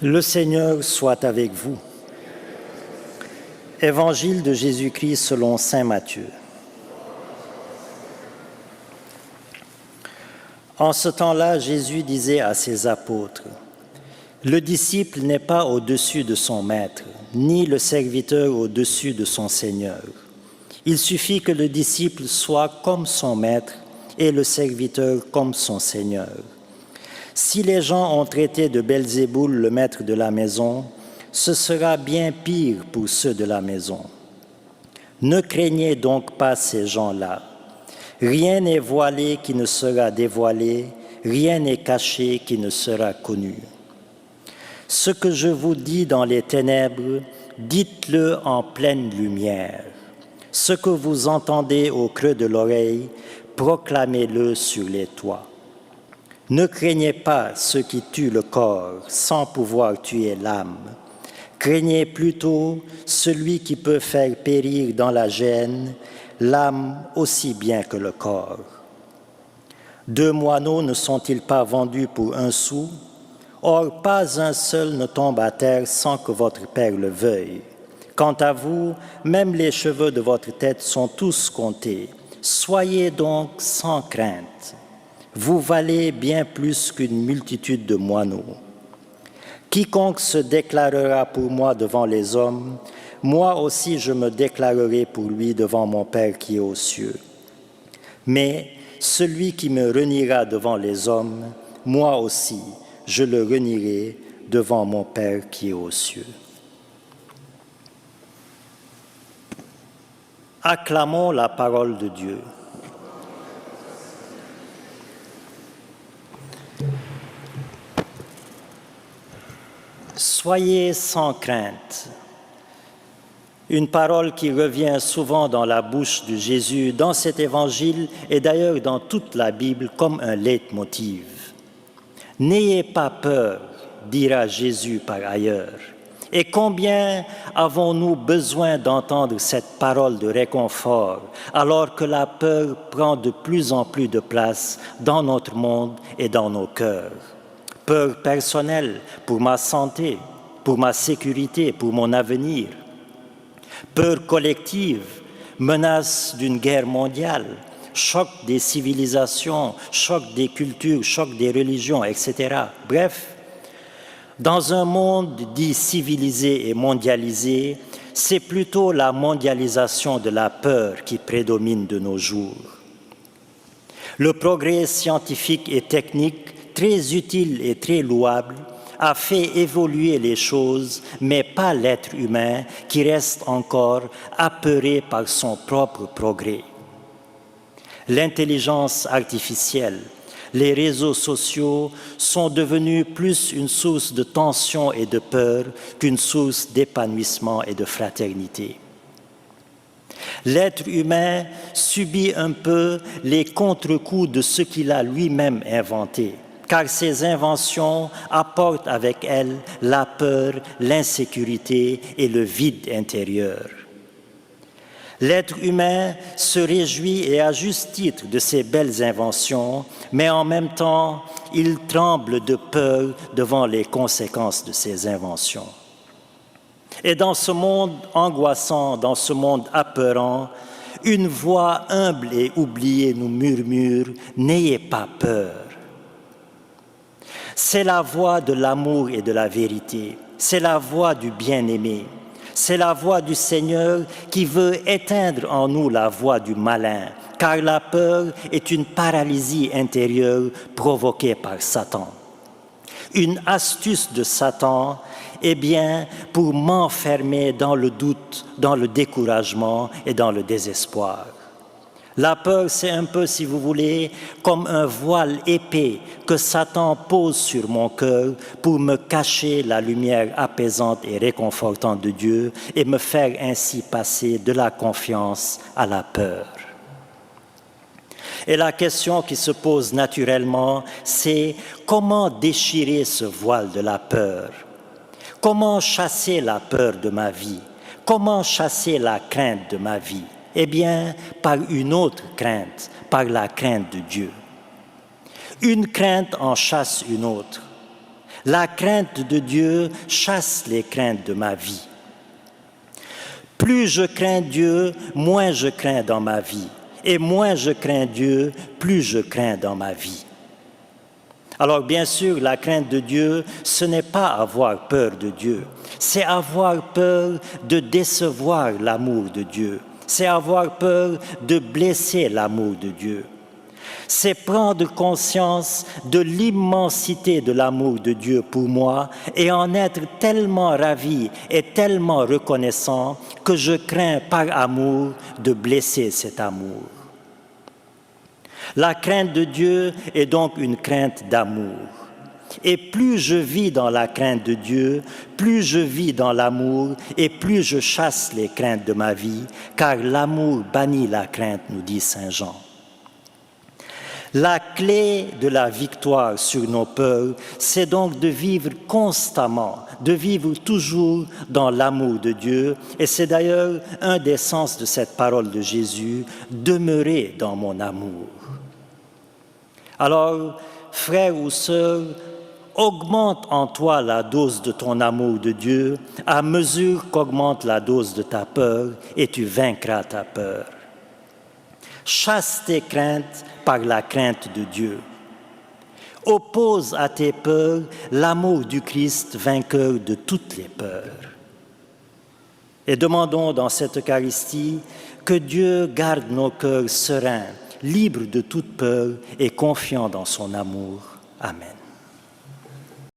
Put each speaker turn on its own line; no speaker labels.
Le Seigneur soit avec vous. Évangile de Jésus-Christ selon saint Matthieu. En ce temps-là, Jésus disait à ses apôtres, « Le disciple n'est pas au-dessus de son maître, ni le serviteur au-dessus de son Seigneur. Il suffit que le disciple soit comme son maître et le serviteur comme son Seigneur. Si les gens ont traité de Belzéboul le maître de la maison, ce sera bien pire pour ceux de la maison. Ne craignez donc pas ces gens-là. Rien n'est voilé qui ne sera dévoilé, rien n'est caché qui ne sera connu. Ce que je vous dis dans les ténèbres, dites-le en pleine lumière. Ce que vous entendez au creux de l'oreille, proclamez-le sur les toits. Ne craignez pas ceux qui tuent le corps sans pouvoir tuer l'âme. Craignez plutôt celui qui peut faire périr dans la géhenne l'âme aussi bien que le corps. 2 moineaux ne sont-ils pas vendus pour 1 sou? Or, pas un seul ne tombe à terre sans que votre Père le veuille. Quant à vous, même les cheveux de votre tête sont tous comptés. Soyez donc sans crainte. Vous valez bien plus qu'une multitude de moineaux. Quiconque se déclarera pour moi devant les hommes, moi aussi je me déclarerai pour lui devant mon Père qui est aux cieux. Mais celui qui me reniera devant les hommes, moi aussi je le renierai devant mon Père qui est aux cieux. Acclamons la parole de Dieu. Soyez sans crainte. Une parole qui revient souvent dans la bouche de Jésus, dans cet évangile et d'ailleurs dans toute la Bible comme un leitmotiv. N'ayez pas peur, dira Jésus par ailleurs. Et combien avons-nous besoin d'entendre cette parole de réconfort alors que la peur prend de plus en plus de place dans notre monde et dans nos cœurs? Peur personnelle pour ma santé, pour ma sécurité, pour mon avenir. Peur collective, menace d'une guerre mondiale, choc des civilisations, choc des cultures, choc des religions, etc. Bref, dans un monde dit civilisé et mondialisé, c'est plutôt la mondialisation de la peur qui prédomine de nos jours. Le progrès scientifique et technique, très utile et très louable, a fait évoluer les choses, mais pas l'être humain qui reste encore apeuré par son propre progrès. L'intelligence artificielle, les réseaux sociaux sont devenus plus une source de tension et de peur qu'une source d'épanouissement et de fraternité. L'être humain subit un peu les contre-coups de ce qu'il a lui-même inventé, car ces inventions apportent avec elles la peur, l'insécurité et le vide intérieur. L'être humain se réjouit et à juste titre de ces belles inventions, mais en même temps, il tremble de peur devant les conséquences de ces inventions. Et dans ce monde angoissant, dans ce monde apeurant, une voix humble et oubliée nous murmure « N'ayez pas peur ». C'est la voix de l'amour et de la vérité, c'est la voix du bien-aimé. C'est la voix du Seigneur qui veut éteindre en nous la voix du malin, car la peur est une paralysie intérieure provoquée par Satan. Une astuce de Satan est bien pour m'enfermer dans le doute, dans le découragement et dans le désespoir. La peur, c'est un peu, si vous voulez, comme un voile épais que Satan pose sur mon cœur pour me cacher la lumière apaisante et réconfortante de Dieu et me faire ainsi passer de la confiance à la peur. Et la question qui se pose naturellement, c'est comment déchirer ce voile de la peur? Comment chasser la peur de ma vie? Comment chasser la crainte de ma vie? Eh bien, par une autre crainte, par la crainte de Dieu. Une crainte en chasse une autre. La crainte de Dieu chasse les craintes de ma vie. Plus je crains Dieu, moins je crains dans ma vie. Et moins je crains Dieu, plus je crains dans ma vie. Alors bien sûr, la crainte de Dieu, ce n'est pas avoir peur de Dieu, c'est avoir peur de décevoir l'amour de Dieu, c'est avoir peur de blesser l'amour de Dieu. C'est prendre conscience de l'immensité de l'amour de Dieu pour moi et en être tellement ravi et tellement reconnaissant que je crains par amour de blesser cet amour. La crainte de Dieu est donc une crainte d'amour. Et plus je vis dans la crainte de Dieu, plus je vis dans l'amour et plus je chasse les craintes de ma vie, car l'amour bannit la crainte, nous dit Saint Jean. La clé de la victoire sur nos peurs, c'est donc de vivre constamment, de vivre toujours dans l'amour de Dieu. Et c'est d'ailleurs un des sens de cette parole de Jésus, « Demeurez dans mon amour ». Alors, frères ou sœurs, augmente en toi la dose de ton amour de Dieu à mesure qu'augmente la dose de ta peur et tu vaincras ta peur. Chasse tes craintes par la crainte de Dieu. Oppose à tes peurs l'amour du Christ, vainqueur de toutes les peurs. Et demandons dans cette Eucharistie que Dieu garde nos cœurs sereins, libres de toute peur et confiants dans son amour. Amen.